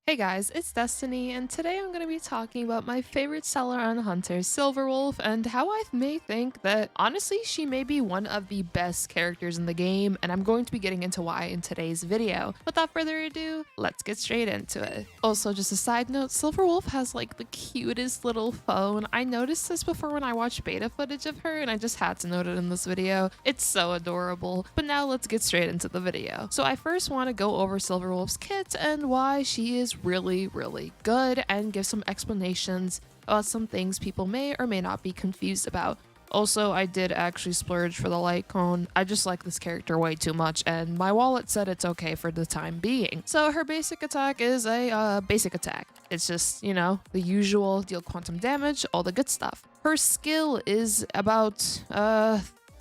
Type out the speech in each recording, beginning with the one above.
Hey guys, it's Destiny, and today I'm going to be talking about my favorite seller on Hunter, Silverwolf, and how I may think that honestly she may be one of the best characters in the game, and I'm going to be getting into why in today's video. Without further ado, let's get straight into it. Also, just a side note, Silverwolf has like the cutest little phone. I noticed this before when I watched beta footage of her, and I just had to note it in this video. It's so adorable. But now let's get straight into the video. So I first want to go over Silverwolf's kit and why she is really good, and give some explanations about some things people may or may not be confused about. Also, I did actually splurge for the light cone. I just like this character way too much, and my wallet said it's okay for the time being. So her basic attack is a basic attack. It's just, you know, the usual deal quantum damage, all the good stuff. Her skill is about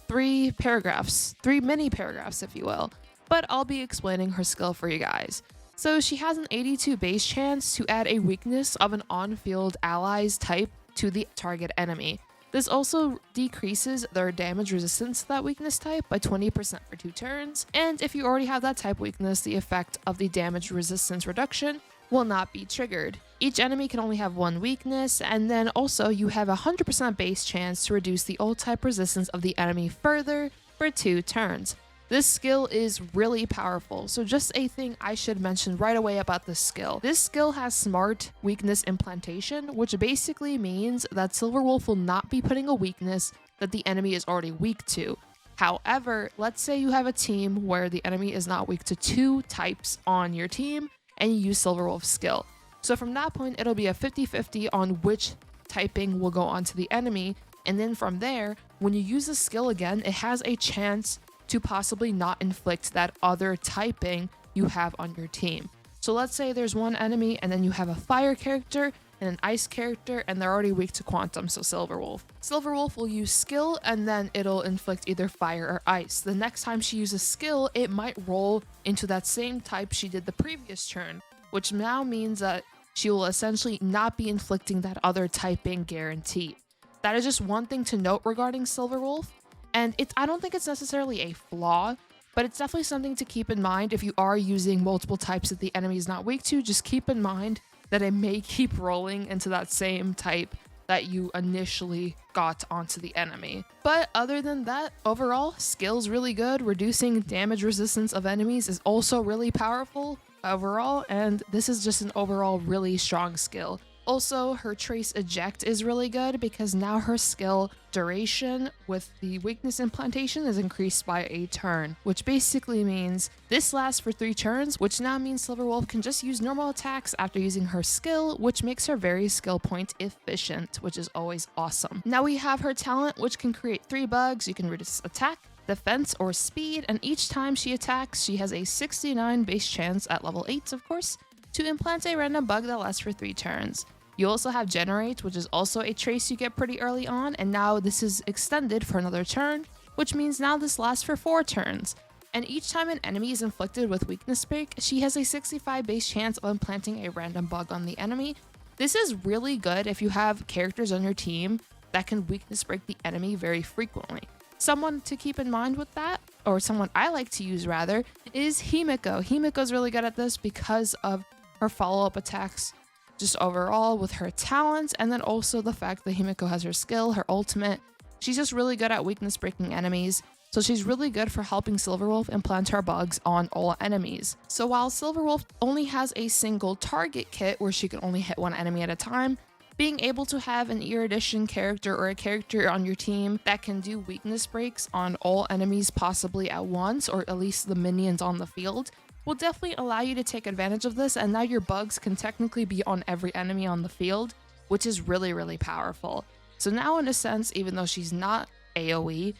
three mini paragraphs, if you will. But I'll be explaining her skill for you guys. So she has an 82 base chance to add a weakness of an on-field ally's type to the target enemy. This also decreases their damage resistance to that weakness type by 20% for 2 turns, and if you already have that type weakness, the effect of the damage resistance reduction will not be triggered. Each enemy can only have one weakness, and then also you have a 100% base chance to reduce the ult type resistance of the enemy further for 2 turns. This skill is really powerful, so just a thing I should mention right away about this skill. This skill has smart weakness implantation, which basically means that Silverwolf will not be putting a weakness that the enemy is already weak to. However, let's say you have a team where the enemy is not weak to 2 types on your team, and you use Silverwolf's skill. So from that point, it'll be a 50-50 on which typing will go onto the enemy, and then from there, when you use the skill again, it has a chance to possibly not inflict that other typing you have on your team. So let's say there's one enemy and then you have a fire character and an ice character, and they're already weak to quantum, so Silverwolf. Silverwolf will use skill and then it'll inflict either fire or ice. The next time she uses skill, it might roll into that same type she did the previous turn, which now means that she will essentially not be inflicting that other typing guaranteed. That is just one thing to note regarding Silverwolf. And I don't think it's necessarily a flaw, but it's definitely something to keep in mind if you are using multiple types that the enemy is not weak to. Just keep in mind that it may keep rolling into that same type that you initially got onto the enemy. But other than that, overall, skill's really good. Reducing damage resistance of enemies is also really powerful overall, and this is just an overall really strong skill. Also, her trace Eject is really good because now her skill duration with the weakness implantation is increased by a turn, which basically means this lasts for 3 turns, which now means Silverwolf can just use normal attacks after using her skill, which makes her very skill point efficient, which is always awesome. Now we have her talent, which can create 3 bugs. You can reduce attack, defense, or speed, and each time she attacks, she has a 69 base chance at level 8, of course, to implant a random bug that lasts for 3 turns. You also have Generate, which is also a trace you get pretty early on, and now this is extended for another turn, which means now this lasts for 4 turns. And each time an enemy is inflicted with Weakness Break, she has a 65 base chance of implanting a random bug on the enemy. This is really good if you have characters on your team that can Weakness Break the enemy very frequently. Someone to keep in mind with that, or someone I like to use rather, is Himiko. Himiko's really good at this because of her follow-up attacks just overall with her talents, and then also the fact that Himiko has her skill, her ultimate. She's just really good at weakness breaking enemies, so she's really good for helping Silverwolf implant her bugs on all enemies. So while Silverwolf only has a single target kit where she can only hit one enemy at a time, being able to have an Erudition character or a character on your team that can do weakness breaks on all enemies possibly at once, or at least the minions on the field, will definitely allow you to take advantage of this, and now your bugs can technically be on every enemy on the field, which is really powerful. So now in a sense, even though she's not AoE,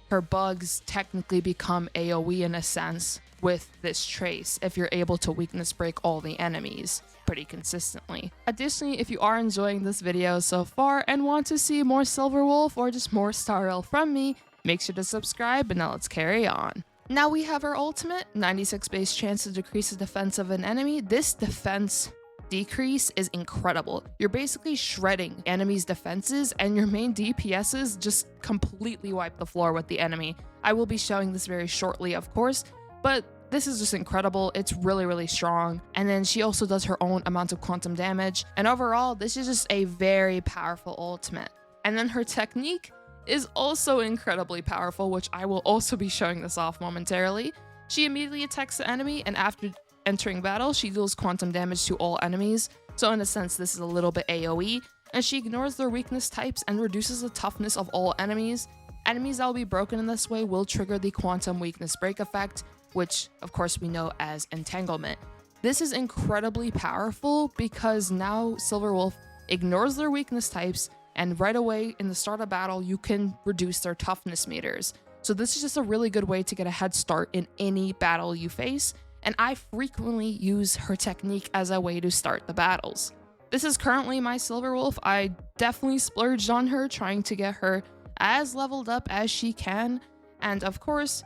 her bugs technically become AoE in a sense with this trace if you're able to weakness break all the enemies pretty consistently. Additionally, if you are enjoying this video so far and want to see more Silverwolf or just more Star Rail from me, make sure to subscribe, and now let's carry on. Now we have our ultimate, 96 base chance to decrease the defense of an enemy. This defense decrease is incredible. You're basically shredding enemies' defenses, and your main DPSs just completely wipe the floor with the enemy. I will be showing this very shortly, of course, but This is just incredible. It's really, really strong. And then she also does her own amount of quantum damage. And overall, this is just a very powerful ultimate. And then her technique is also incredibly powerful, which I will also be showing this off momentarily. She immediately attacks the enemy, and after entering battle, she deals quantum damage to all enemies. So in a sense, this is a little bit AoE, and she ignores their weakness types and reduces the toughness of all enemies. Enemies that will be broken in this way will trigger the quantum weakness break effect, which of course we know as entanglement. This is incredibly powerful because now Silverwolf ignores their weakness types, and right away in the start of battle, you can reduce their toughness meters. So this is just a really good way to get a head start in any battle you face, and I frequently use her technique as a way to start the battles. This is currently my Silverwolf. I definitely splurged on her, trying to get her as leveled up as she can, and of course,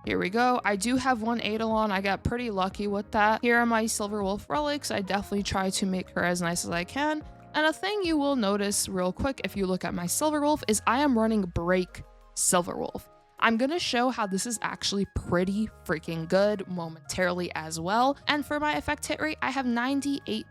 here we go. I do have one Eidolon. I got pretty lucky with that. Here are my Silverwolf relics. I definitely try to make her as nice as I can. And a thing you will notice real quick if you look at my Silverwolf is I am running Break Silverwolf. I'm gonna show how this is actually pretty freaking good momentarily as well. And for my effect hit rate, I have 98%.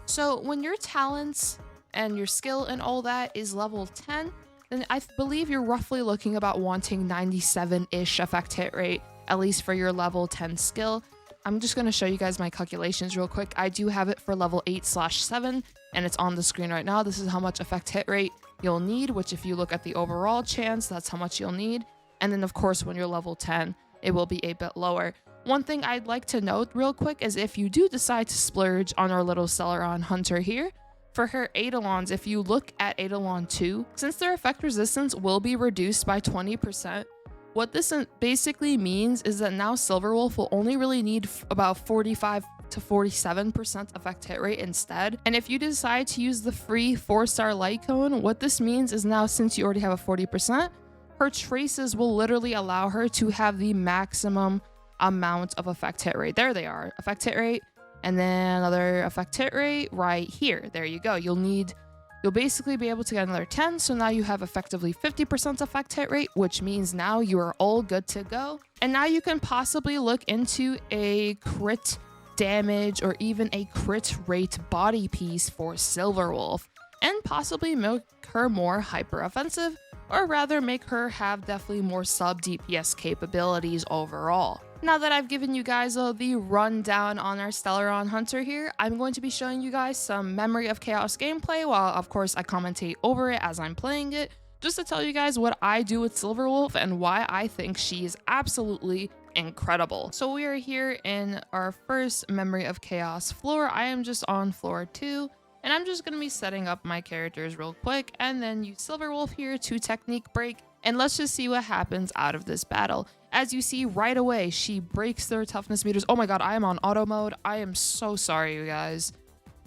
So when your talents and your skill and all that is level 10, then I believe you're roughly looking about wanting 97-ish effect hit rate, at least for your level 10 skill. I'm just gonna show you guys my calculations real quick. I do have it for level 8/7, and it's on the screen right now. This is how much effect hit rate you'll need, which if you look at the overall chance, that's how much you'll need. And then of course, when you're level 10, it will be a bit lower. One thing I'd like to note real quick is if you do decide to splurge on our little Celeron Hunter here, for her Eidolons, if you look at Eidolon 2, since their effect resistance will be reduced by 20%, what this basically means is that now Silverwolf will only really need about 45 to 47% effect hit rate instead. And if you decide to use the free 4-star light cone, what this means is now since you already have a 40%, her traces will literally allow her to have the maximum amount of effect hit rate. There they are, effect hit rate, and then another effect hit rate right here. There you go. You'll basically be able to get another 10, so now you have effectively 50% effect hit rate, which means now you are all good to go. And now you can possibly look into a crit damage or even a crit rate body piece for Silverwolf, and possibly make her more hyper offensive, or rather make her have definitely more sub DPS capabilities overall. Now that I've given you guys the rundown on our Stellaron Hunter here, I'm going to be showing you guys some Memory of Chaos gameplay while of course I commentate over it as I'm playing it, just to tell you guys what I do with Silverwolf and why I think she is absolutely incredible. So we are here in our first Memory of Chaos floor. I am just on floor 2. And I'm just going to be setting up my characters real quick and then use Silverwolf here to technique break. And let's just see what happens out of this battle. As you see right away, she breaks their toughness meters. Oh my god, I am on auto mode. I am so sorry, you guys.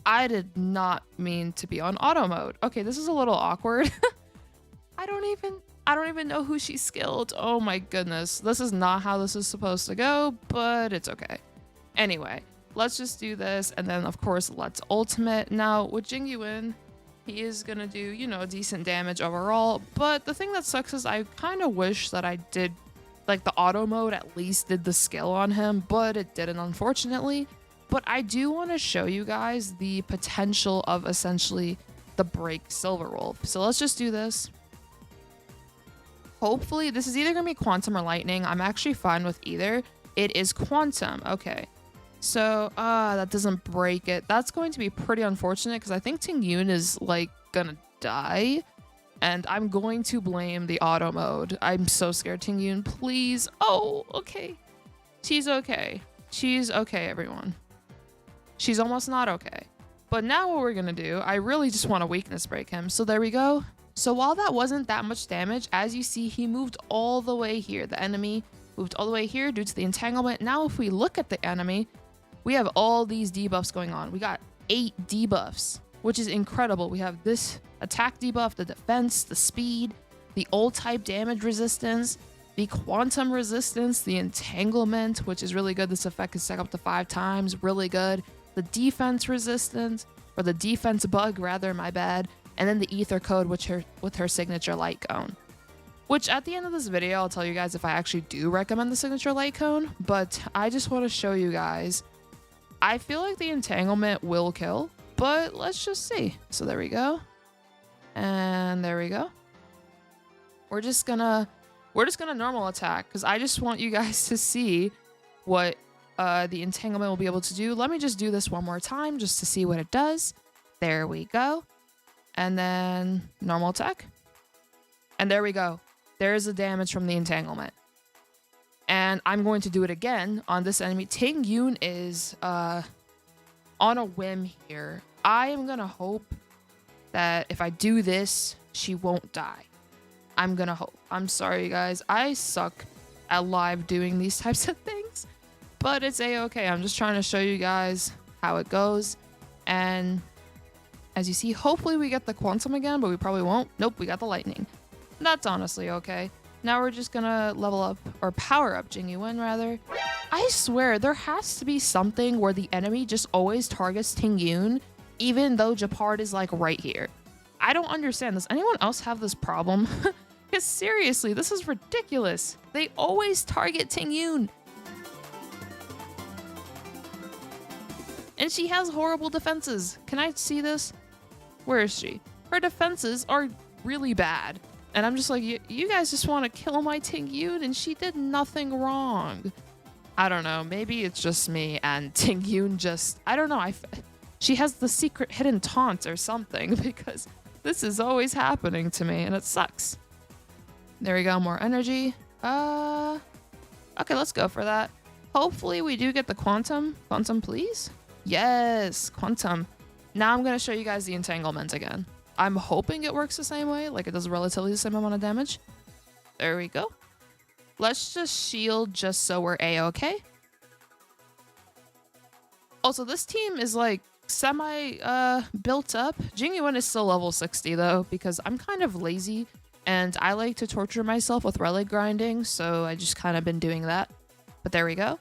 I did not mean to be on auto mode. Okay, this is a little awkward. I don't even know who she skilled. Oh my goodness. This is not how this is supposed to go, but it's okay. Anyway. Let's just do this, and then of course let's ultimate. Now with Jingyuin, he is gonna do, you know, decent damage overall, but the thing that sucks is I kind of wish that I did, like, the auto mode at least did the skill on him, but it didn't, unfortunately. But I do want to show you guys the potential of essentially the break Silverwolf. So let's just do this. Hopefully this is either gonna be quantum or lightning. I'm actually fine with either. It is quantum. Okay. So, that doesn't break it. That's going to be pretty unfortunate because I think Tingyun is, like, gonna die. And I'm going to blame the auto mode. I'm so scared, Tingyun. Please. Oh, okay. She's okay. She's okay, everyone. She's almost not okay. But now what we're gonna do, I really just want to weakness break him. So there we go. So while that wasn't that much damage, as you see, he moved all the way here. The enemy moved all the way here due to the entanglement. Now if we look at the enemy, we have all these debuffs going on. We got 8 debuffs, which is incredible. We have this attack debuff, the defense, the speed, the old type damage resistance, the quantum resistance, the entanglement, which is really good. This effect is set up to 5 times, really good. The defense resistance, or the defense bug rather, my bad. And then the ether code, which with her signature light cone. which at the end of this video, I'll tell you guys if I actually do recommend the signature light cone, but I just want to show you guys. I feel like the entanglement will kill, but let's just see. So there we go. And there we go. We're just gonna normal attack because I just want you guys to see what the entanglement will be able to do. Let me just do this one more time just to see what it does. There we go. And then normal attack. And there we go. There's the damage from the entanglement. And I'm going to do it again on this enemy. Ting Yun is on a whim here. I am gonna hope that if I do this, she won't die. I'm gonna hope. I'm sorry, guys. I suck at live doing these types of things, but it's a-okay. I'm just trying to show you guys how it goes. And as you see, hopefully we get the quantum again, but we probably won't. Nope, we got the lightning. That's honestly okay. Now we're just gonna level up, or power up Jingyuan rather. I swear, there has to be something where the enemy just always targets Ting Yun, even though Japard is like right here. I don't understand. Does anyone else have this problem? Because seriously, this is ridiculous. They always target Ting Yun. And she has horrible defenses. Can I see this? Where is she? Her defenses are really bad. And I'm just like, you guys just want to kill my Ting Yun and she did nothing wrong. I don't know. Maybe it's just me and Ting Yun just, I don't know. She has the secret hidden taunt or something because this is always happening to me and it sucks. There we go. More energy. Okay, let's go for that. Hopefully we do get the quantum. Quantum, please. Yes, quantum. Now I'm going to show you guys the entanglement again. I'm hoping it works the same way, like it does relatively the same amount of damage. There we go. Let's just shield just so we're a-okay. Also, this team is like semi built up. Jingyuan is still level 60 though, because I'm kind of lazy and I like to torture myself with relic grinding, so I just kind of been doing that. But there we go.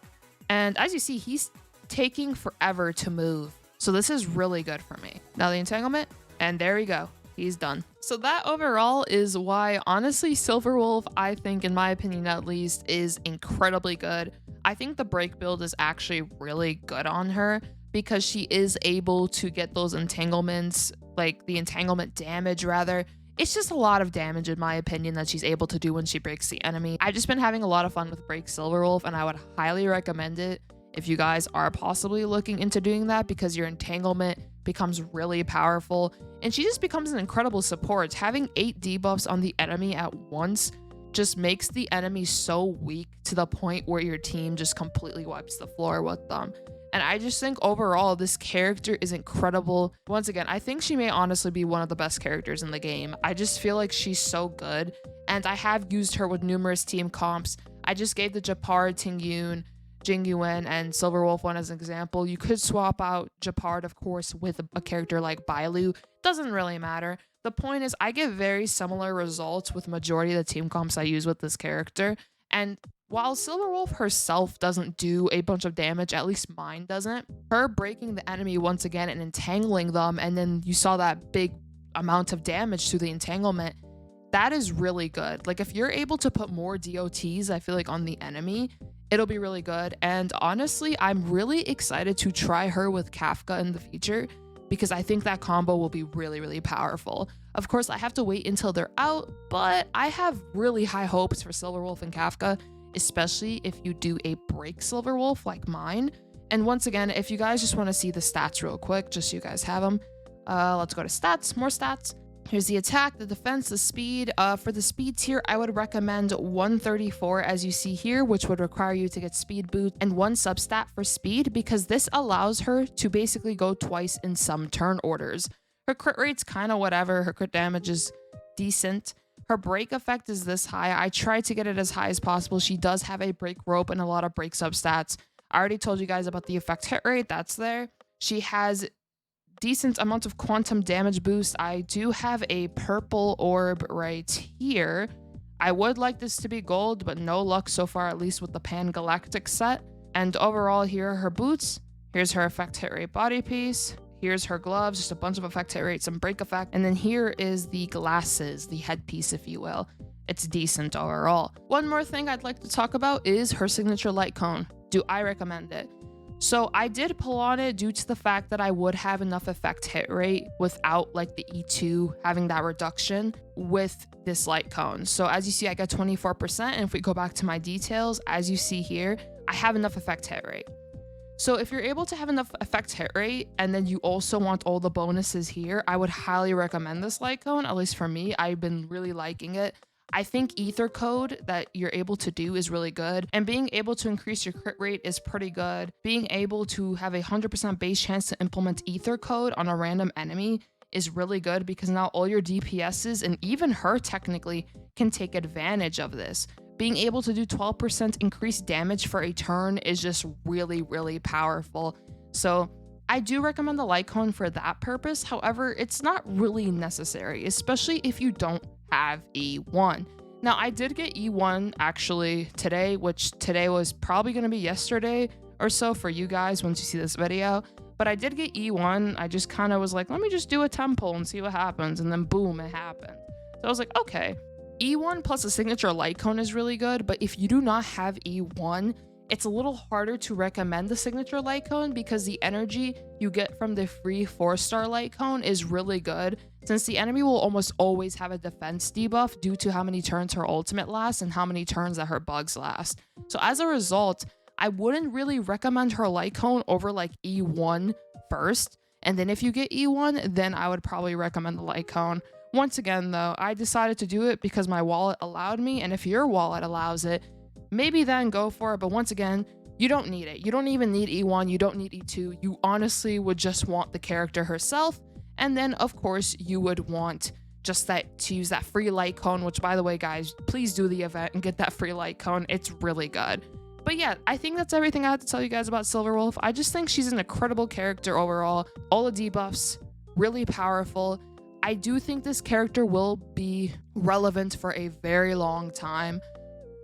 And as you see, he's taking forever to move. So this is really good for me. Now the entanglement. And there we go. He's done. So that overall is why, honestly, Silverwolf, I think, in my opinion at least, is incredibly good. I think the break build is actually really good on her because she is able to get those entanglements, like the entanglement damage rather. It's just a lot of damage in my opinion that she's able to do when she breaks the enemy. I've just been having a lot of fun with Break Silverwolf and I would highly recommend it if you guys are possibly looking into doing that because your entanglement becomes really powerful and she just becomes an incredible support. Having 8 debuffs on the enemy at once just makes the enemy so weak to the point where your team just completely wipes the floor with them. And I just think overall this character is incredible. Once again, I think she may honestly be one of the best characters in the game. I just feel like she's so good and I have used her with numerous team comps. I just gave the Japard, Ting Yun, Jingyuan, and Silverwolf one as an example. You could swap out Japard, of course, with a character like Bailu. Doesn't really matter. The point is, I get very similar results with majority of the team comps I use with this character. And while Silverwolf herself doesn't do a bunch of damage, at least mine doesn't, her breaking the enemy once again and entangling them, and then you saw that big amount of damage through the entanglement, that is really good. Like, if you're able to put more DOTs, I feel like, on the enemy, it'll be really good. And honestly, I'm really excited to try her with Kafka in the future because I think that combo will be really, really powerful. Of course, I have to wait until they're out, but I have really high hopes for Silverwolf and Kafka, especially if you do a break Silverwolf like mine. And once again, if you guys just want to see the stats real quick, just so you guys have them, let's go to stats, more stats. Here's the attack, the defense, the speed. For the speed tier, I would recommend 134 as you see here, which would require you to get speed boost and 1 substat for speed because this allows her to basically go twice in some turn orders. Her crit rate's kind of whatever. Her crit damage is decent. Her break effect is this high. I tried to get it as high as possible. She does have a break rope and a lot of break substats. I already told you guys about the effect hit rate. That's there. She has decent amount of quantum damage boost. I do have a purple orb right here. I would like this to be gold, but no luck so far, at least with the Pan Galactic set. And overall, here are her boots. Here's her effect hit rate body piece. Here's her gloves, just a bunch of effect hit rate, some break effect. And then here is the glasses, the headpiece, if you will. it's decent overall. One more thing I'd like to talk about is her signature light cone. Do I recommend it? So I did pull on it due to the fact that I would have enough effect hit rate without like the E2 having that reduction with this light cone. So as you see, I got 24%. And if we go back to my details, as you see here, I have enough effect hit rate. So if you're able to have enough effect hit rate and then you also want all the bonuses here, I would highly recommend this light cone. At least for me, I've been really liking it. I think ether code that you're able to do is really good, and being able to increase your crit rate is pretty good. Being able to have a 100% base chance to implement ether code on a random enemy is really good, because now all your DPSs and even her technically can take advantage of this. Being able to do 12% increased damage for a turn is just really, really powerful. So I do recommend the light cone for that purpose. However, it's not really necessary, especially if you don't have E1. Now, I did get E1 actually today, which today was probably going to be yesterday or so for you guys once you see this video. But I did get E1. I just kind of was like, let me just do a temple and see what happens. And then boom, it happened. So I was like, okay, E1 plus a signature light cone is really good. But if you do not have E1, it's a little harder to recommend the signature light cone, because the energy you get from the free 4-star light cone is really good, since the enemy will almost always have a defense debuff due to how many turns her ultimate lasts and how many turns that her bugs last. So as a result, I wouldn't really recommend her light cone over like E1 first, and then if you get E1, then I would probably recommend the light cone. Once again though, I decided to do it because my wallet allowed me, and if your wallet allows it, maybe then go for it. But once again, you don't need it. You don't even need E1. You don't need E2. You honestly would just want the character herself. And then of course you would want just that to use that free light cone, which by the way, guys, please do the event and get that free light cone. It's really good. But yeah, I think that's everything I have to tell you guys about Silverwolf. I just think she's an incredible character overall. All the debuffs, really powerful. I do think this character will be relevant for a very long time.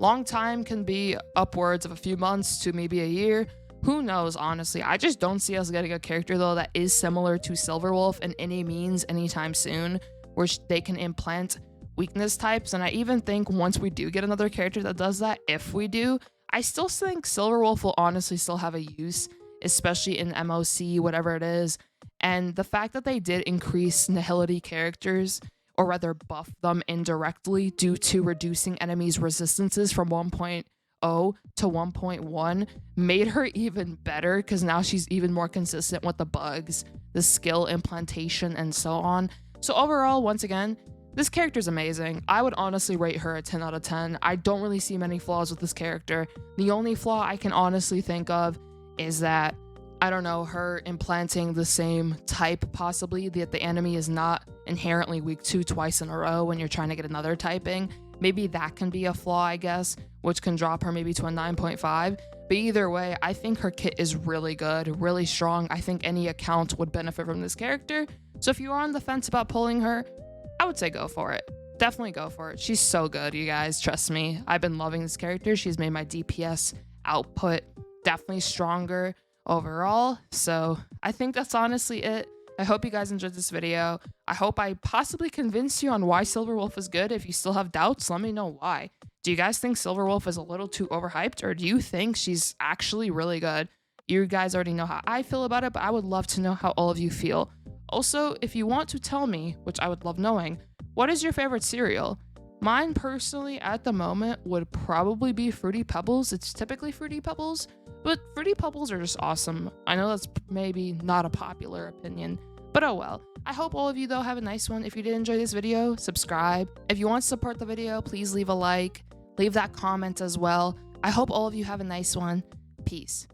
Long time can be upwards of a few months to maybe a year. Who knows, honestly. I just don't see us getting a character, though, that is similar to Silverwolf in any means anytime soon, where they can implant weakness types. And I even think once we do get another character that does that, if we do, I still think Silverwolf will honestly still have a use, especially in MOC, whatever it is. And the fact that they did increase Nihility characters, or rather buff them indirectly due to reducing enemies' resistances from 1.0 to 1.1, made her even better, because now she's even more consistent with the bugs, the skill implantation, and so on. So overall, once again, this character's amazing. I would honestly rate her a 10 out of 10. I don't really see many flaws with this character. The only flaw I can honestly think of is that, I don't know, her implanting the same type possibly that the enemy is not inherently weak to twice in a row when you're trying to get another typing. Maybe that can be a flaw, I guess, which can drop her maybe to a 9.5. But either way, I think her kit is really good, really strong. I think any account would benefit from this character. So if you are on the fence about pulling her, I would say go for it. Definitely go for it. She's so good, you guys. Trust me. I've been loving this character. She's made my DPS output definitely stronger overall. So I think that's honestly it. I hope you guys enjoyed this video. I hope I possibly convinced you on why Silverwolf is good. If you still have doubts, let me know why. Do you guys think Silverwolf is a little too overhyped, or do you think she's actually really good? You guys already know how I feel about it, but I would love to know how all of you feel. Also, if you want to tell me, which I would love knowing, what is your favorite cereal? Mine personally at the moment would probably be Fruity Pebbles. It's typically Fruity Pebbles, but Fruity Pebbles are just awesome. I know that's maybe not a popular opinion, but oh well. I hope all of you though have a nice one. If you did enjoy this video, subscribe. If you want to support the video, please leave a like, leave that comment as well. I hope all of you have a nice one. Peace.